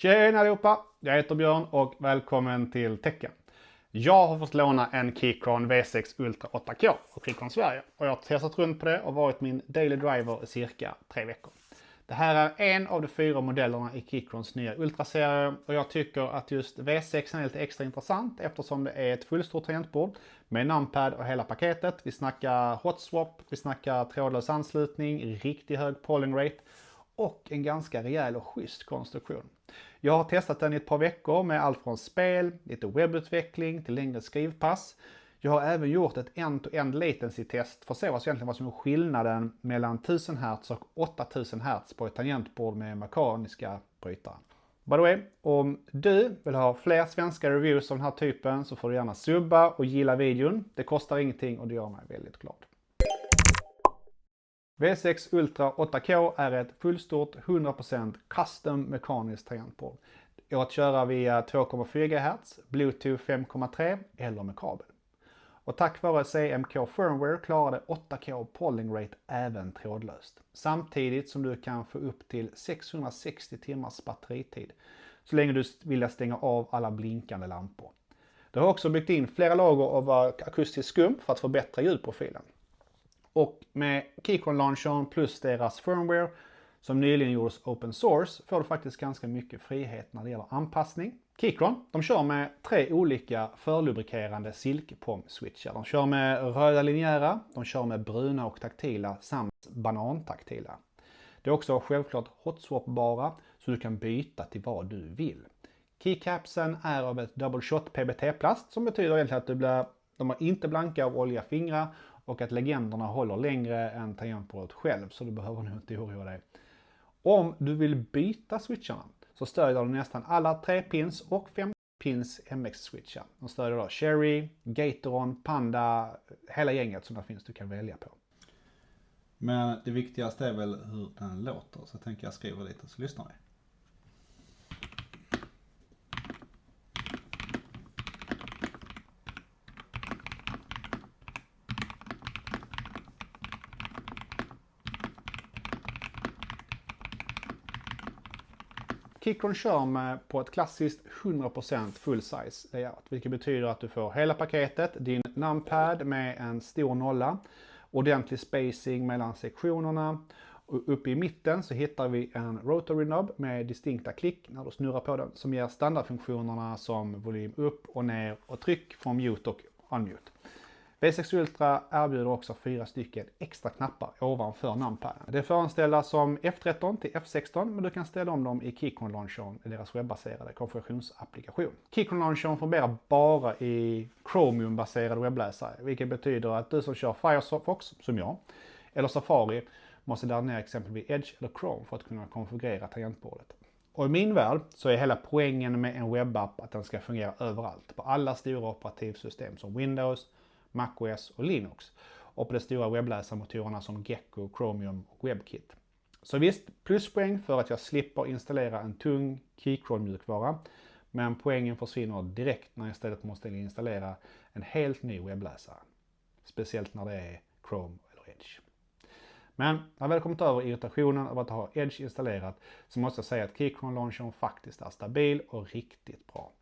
Tjena allihopa! Jag heter Björn och välkommen till Tecken. Jag har fått låna en Keychron V6 Ultra 8K och Keychron Sverige och jag har testat runt på det och varit min daily driver i cirka 3 veckor. Det här är en av de 4 modellerna i Keychrons nya Ultra-serie och jag tycker att just V6 är lite extra intressant eftersom det är ett fullstort tangentbord med numpad och hela paketet. Vi snackar hot swap, vi snackar trådlös anslutning, riktigt hög polling rate och en ganska rejäl och schysst konstruktion. Jag har testat den i ett par veckor med allt från spel, lite webbutveckling till längre skrivpass. Jag har även gjort ett end-to-end latency-test för att se vad som är skillnaden mellan 1000 Hz och 8000 Hz på ett tangentbord med mekaniska brytare. By the way, om du vill ha fler svenska reviews av den här typen så får du gärna subba och gilla videon. Det kostar ingenting och det gör mig väldigt glad. V6 Ultra 8K är ett fullstort 100% custom mekaniskt tangentbord. Det går att köra via 2,4 GHz, Bluetooth 5,3 eller med kabel. Och tack vare CMK firmware klarar det 8K polling rate även trådlöst. Samtidigt som du kan få upp till 660 timmars batteritid. Så länge du vill stänga av alla blinkande lampor. Det har också byggt in flera lager av akustisk skum för att förbättra ljudprofilen. Och med Keychron launchern plus deras firmware som nyligen gjordes open source får du faktiskt ganska mycket frihet när det gäller anpassning. Keychron, de kör med 3 olika förlubrikerande silkepom-switchar. De kör med röda linjära, de kör med bruna och taktila samt banantaktila. Det är också självklart hot-swap-bara så du kan byta till vad du vill. Keycapsen är av ett double shot PBT-plast som betyder egentligen att de är inte blanka av olja fingrar och att legenderna håller längre än tangentbordet själv så du behöver nog inte oroa dig. Om du vill byta switcharna så stödjer de nästan alla 3-pins och 5-pins MX-switchar. De stödjer då Cherry, Gateron, Panda, hela gänget som det finns du kan välja på. Men det viktigaste är väl hur den låter så tänker jag skriva lite så lyssnar vi. Keychron kör med på ett klassiskt 100% full size layout, vilket betyder att du får hela paketet, din numpad med en stor nolla, ordentlig spacing mellan sektionerna och uppe i mitten så hittar vi en rotary knob med distinkta klick när du snurrar på den som ger standardfunktionerna som volym upp och ner och tryck från mute och unmute. V6 Ultra erbjuder också 4 stycken extra knappar ovanför numpaden. Det är föranställda som F13 till F16 men du kan ställa om dem i Keychron launchern i deras webbaserade konfigurationsapplikation. Keychron launchern fungerar bara i Chromium-baserade webbläsare vilket betyder att du som kör Firefox som jag eller Safari måste ladda ner exempelvis Edge eller Chrome för att kunna konfigurera tangentbordet. Och i min värld så är hela poängen med en webbapp att den ska fungera överallt på alla stora operativsystem som Windows, MacOS och Linux och på de stora webbläsarmotorerna som Gecko, Chromium och WebKit. Så visst, pluspoäng för att jag slipper installera en tung Keychron-mjukvara, men poängen försvinner direkt när jag istället måste installera en helt ny webbläsare. Speciellt när det är Chrome eller Edge. Men när jag väl kommit över irritationen av att ha Edge installerat så måste jag säga att Keychron launchern faktiskt är stabil och riktigt bra.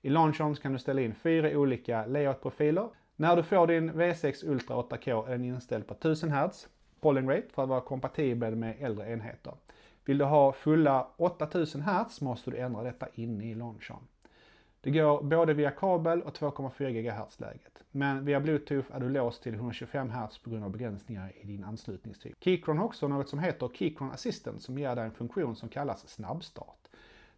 I launchern kan du ställa in 4 olika layout-profiler. När du får din V6 Ultra 8K är den inställd på 1000 Hz polling rate för att vara kompatibel med äldre enheter. Vill du ha fulla 8000 Hz måste du ändra detta inne i launchern. Det går både via kabel och 2,4 GHz-läget. Men via Bluetooth är du låst till 125 Hz på grund av begränsningar i din anslutningstyp. Keychron har också något som heter Keychron Assistant som ger dig en funktion som kallas snabbstart.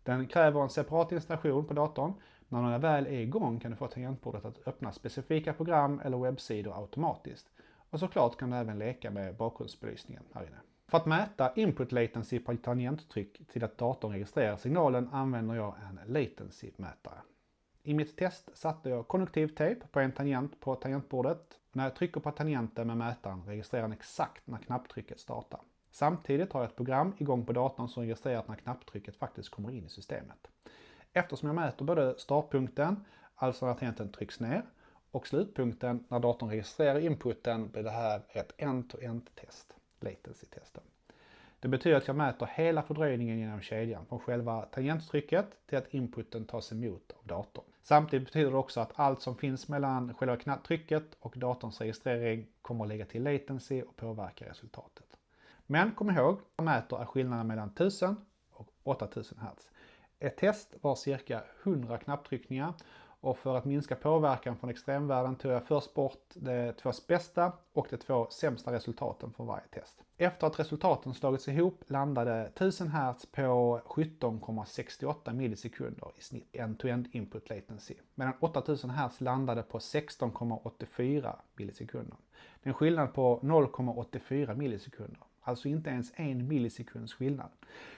Den kräver en separat installation på datorn. När den väl är igång kan du få tangentbordet att öppna specifika program eller webbsidor automatiskt. Och såklart kan du även leka med bakgrundsbelysningen här inne. För att mäta input latency på tangenttryck till att datorn registrerar signalen använder jag en latency-mätare. I mitt test satte jag konnektiv tejp på en tangent på tangentbordet. När jag trycker på tangenten med mätaren registrerar den exakt när knapptrycket startar. Samtidigt har jag ett program igång på datorn som registrerar när knapptrycket faktiskt kommer in i systemet. Eftersom jag mäter både startpunkten, alltså när tangenten trycks ner, och slutpunkten när datorn registrerar inputen blir det här ett end-to-end test, latency-testen. Det betyder att jag mäter hela fördröjningen genom kedjan från själva tangenttrycket till att inputen tas emot av datorn. Samtidigt betyder det också att allt som finns mellan själva knapptrycket och datorns registrering kommer att lägga till latency och påverka resultatet. Men kom ihåg, jag mäter är skillnaden mellan 1000 och 8000 Hz. Ett test var cirka 100 knapptryckningar och för att minska påverkan från extremvärden tog jag först bort de 2 bästa och de 2 sämsta resultaten för varje test. Efter att resultaten slagits ihop landade 1000 Hz på 17,68 millisekunder i snitt end-to-end input latency, medan 8000 Hz landade på 16,84 millisekunder. Det är en skillnad på 0,84 millisekunder. Alltså inte ens 1 millisekunds skillnad.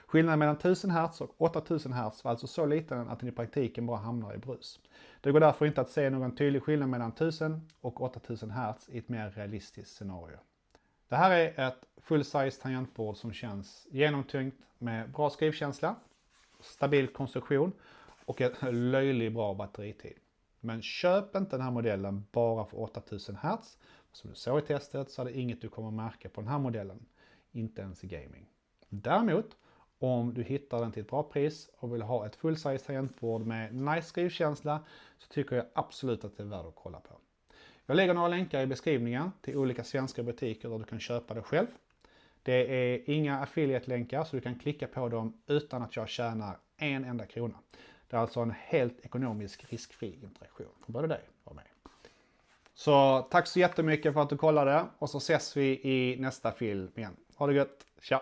Skillnaden mellan 1000 Hz och 8000 Hz var alltså så liten att den i praktiken bara hamnar i brus. Det går därför inte att se någon tydlig skillnad mellan 1000 och 8000 Hz i ett mer realistiskt scenario. Det här är ett full-size tangentbord som känns genomtyngt med bra skrivkänsla, stabil konstruktion och ett löjligt bra batteritid. Men köp inte den här modellen bara för 8000 Hz. Som du såg i testet så är det inget du kommer märka på den här modellen. Inte ens i gaming. Däremot, om du hittar den till ett bra pris och vill ha ett full-size tangentbord med nice skrivkänsla så tycker jag absolut att det är värt att kolla på. Jag lägger några länkar i beskrivningen till olika svenska butiker där du kan köpa det själv. Det är inga affiliate-länkar så du kan klicka på dem utan att jag tjänar en enda krona. Det är alltså en helt ekonomisk riskfri interaktion för både dig och mig. Så tack så jättemycket för att du kollade och så ses vi i nästa film igen. Ha det gött, tja!